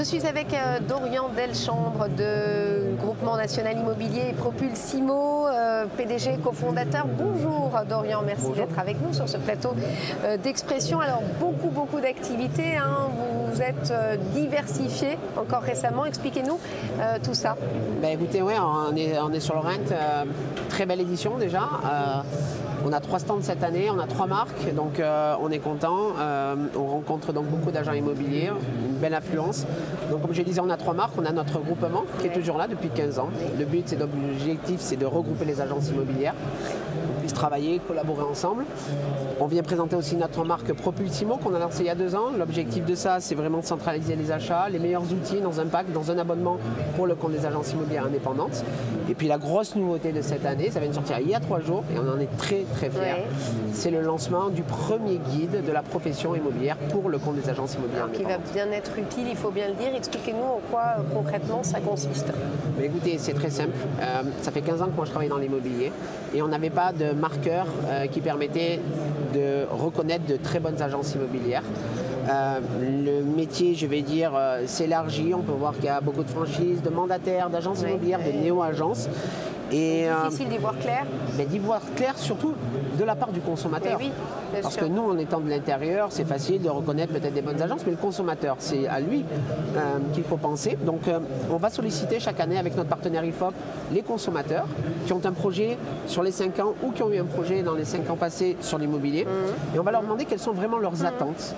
Je suis avec Dorian Delchambre de Groupement National Immobilier Propulsimo, PDG, cofondateur. Bonjour Dorian, merci d'être avec nous sur ce plateau d'Expression. Alors beaucoup d'activités, hein. Vous êtes diversifié encore récemment. Expliquez-nous tout ça. Ben écoutez, ouais, on est sur Lorient, très belle édition déjà. On a 3 stands cette année, on a 3 marques, donc on est content. On rencontre donc beaucoup d'agents immobiliers, une belle affluence. Donc comme je disais, on a 3 marques, on a notre groupement qui est toujours là depuis 15 ans. Le but, l'objectif, c'est de regrouper les agences immobilières, qu'on puisse travailler, collaborer ensemble. On vient présenter aussi notre marque Propulsimo qu'on a lancée il y a 2 ans. L'objectif de ça, c'est vraiment de centraliser les achats, les meilleurs outils dans un pack, dans un abonnement pour le compte des agences immobilières indépendantes. Et puis la grosse nouveauté de cette année, ça vient de sortir il y a 3 jours et on en est très fiers. Ouais. C'est le lancement du premier guide de la profession immobilière pour le compte des agences immobilières indépendantes. Qui va bien être utile, il faut bien le dire. Expliquez-nous en quoi concrètement ça consiste. Mais écoutez, c'est très simple. Ça fait 15 ans que moi je travaille dans l'immobilier et on n'avait pas de marqueur qui permettait de reconnaître de très bonnes agences immobilières. Le métier, je vais dire, s'élargit. On peut voir qu'il y a beaucoup de franchises, de mandataires, d'agences immobilières, de néo-agences. Et difficile d'y voir clair. D'y voir clair surtout de la part du consommateur. Oui, parce que nous, en étant de l'intérieur, c'est facile de reconnaître peut-être des bonnes agences, mais le consommateur, c'est à lui qu'il faut penser. Donc on va solliciter chaque année avec notre partenaire IFOP les consommateurs qui ont un projet sur les 5 ans ou qui ont eu un projet dans les 5 ans passés sur l'immobilier. Et on va leur demander quelles sont vraiment leurs attentes.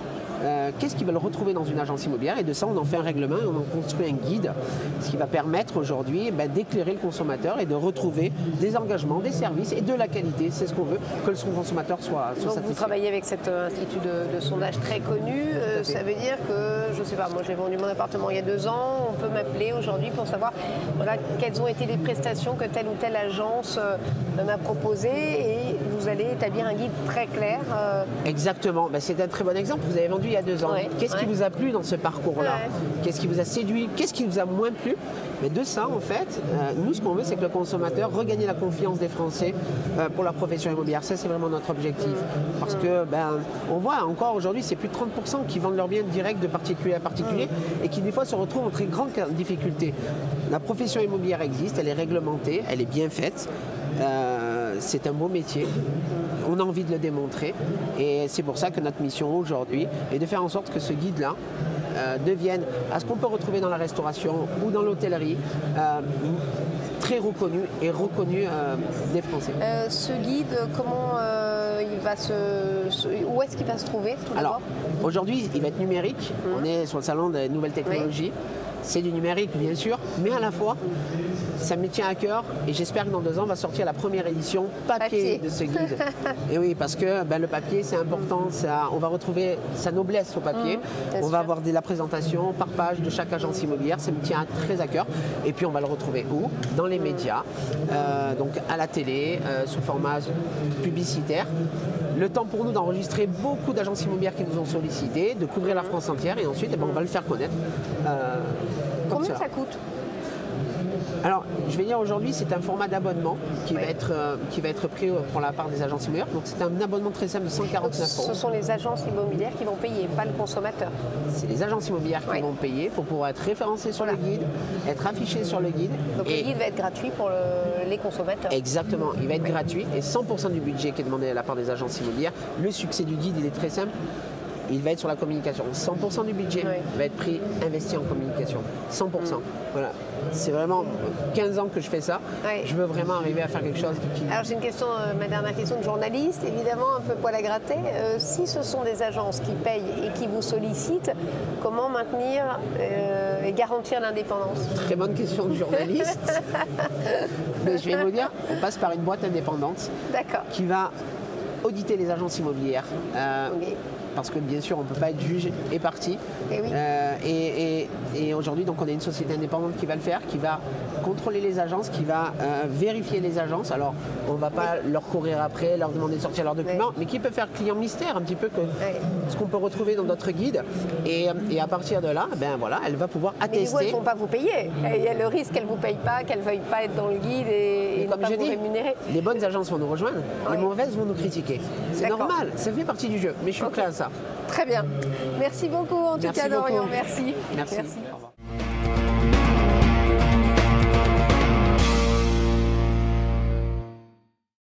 Qu'est-ce qu'ils veulent retrouver dans une agence immobilière, et de ça on en fait un règlement et on en construit un guide, ce qui va permettre aujourd'hui d'éclairer le consommateur et de retrouver des engagements, des services et de la qualité. C'est ce qu'on veut, que son consommateur soit satisfait. Donc vous travaillez avec cet institut de sondage très connu, ça veut dire que, je ne sais pas, moi j'ai vendu mon appartement il y a 2 ans, on peut m'appeler aujourd'hui pour savoir voilà, quelles ont été les prestations que telle ou telle agence m'a proposées, et vous allez établir un guide très clair. Exactement, c'est un très bon exemple. Vous avez vendu il y a 2 ans. Qu'est-ce qui vous a plu dans ce parcours-là? Qu'est-ce qui vous a séduit? Qu'est-ce qui vous a moins plu? Mais de ça, en fait, nous, ce qu'on veut, c'est que le consommateur regagne la confiance des Français pour la profession immobilière. Ça, c'est vraiment notre objectif. Parce que, on voit encore aujourd'hui, c'est plus de 30% qui vendent leurs biens direct de particulier à particulier et qui, des fois, se retrouvent en très grande difficulté. La profession immobilière existe, elle est réglementée, elle est bien faite. C'est un beau métier, on a envie de le démontrer, et c'est pour ça que notre mission aujourd'hui est de faire en sorte que ce guide-là devienne, à ce qu'on peut retrouver dans la restauration ou dans l'hôtellerie, très reconnu et reconnu des Français. Ce guide, comment où est-ce qu'il va se trouver tout d'abord? Alors, aujourd'hui, il va être numérique. On est sur le salon des nouvelles technologies. C'est du numérique, bien sûr, mais à la fois, ça me tient à cœur, et j'espère que dans 2 ans, on va sortir la première édition papier de ce guide. Et oui, parce que le papier, c'est important, on va retrouver sa noblesse au papier. On va avoir la présentation par page de chaque agence immobilière, ça me tient très à cœur. Et puis on va le retrouver où? Dans les médias, donc à la télé, sous format publicitaire. Le temps pour nous d'enregistrer beaucoup d'agences immobilières qui nous ont sollicité, de couvrir la France entière, et ensuite on va le faire connaître. Combien ça coûte? Alors, je vais dire aujourd'hui, c'est un format d'abonnement qui va être pris pour la part des agences immobilières. Donc, c'est un abonnement très simple de 149 €. Ce sont les agences immobilières qui vont payer, pas le consommateur. C'est les agences immobilières qui vont payer pour pouvoir être référencées sur le guide, être affichées sur le guide. Donc, le guide va être gratuit pour les consommateurs. Exactement, il va être gratuit, et 100% du budget qui est demandé à la part des agences immobilières. Le succès du guide, il est très simple. Il va être sur la communication. 100% du budget va être investi en communication. 100%. Voilà. C'est vraiment 15 ans que je fais ça. Je veux vraiment arriver à faire quelque chose qui... Alors j'ai une question, ma dernière question de journaliste, évidemment un peu poil à gratter. Si ce sont des agences qui payent et qui vous sollicitent, comment maintenir et garantir l'indépendance? Très bonne question de journaliste. Mais je vais vous dire, on passe par une boîte indépendante qui va auditer les agences immobilières. Parce que bien sûr on ne peut pas être juge et partie. Et aujourd'hui donc on a une société indépendante qui va le faire, qui va contrôler les agences, qui va vérifier les agences. Alors on ne va pas leur courir après, leur demander de sortir leurs documents, mais qui peut faire client mystère un petit peu, ce qu'on peut retrouver dans notre guide. Et à partir de là, voilà, elle va pouvoir attester. Mais elles ne vont pas vous payer. Il y a le risque qu'elles ne vous payent pas, qu'elles ne veuillent pas être dans le guide et ne pas vous rémunérer. Les bonnes agences vont nous rejoindre, les mauvaises vont nous critiquer. C'est normal, ça fait partie du jeu. Mais je suis prêt à ça. ça. Très bien. Merci beaucoup en tout cas, Dorian. Merci. Merci. Au revoir.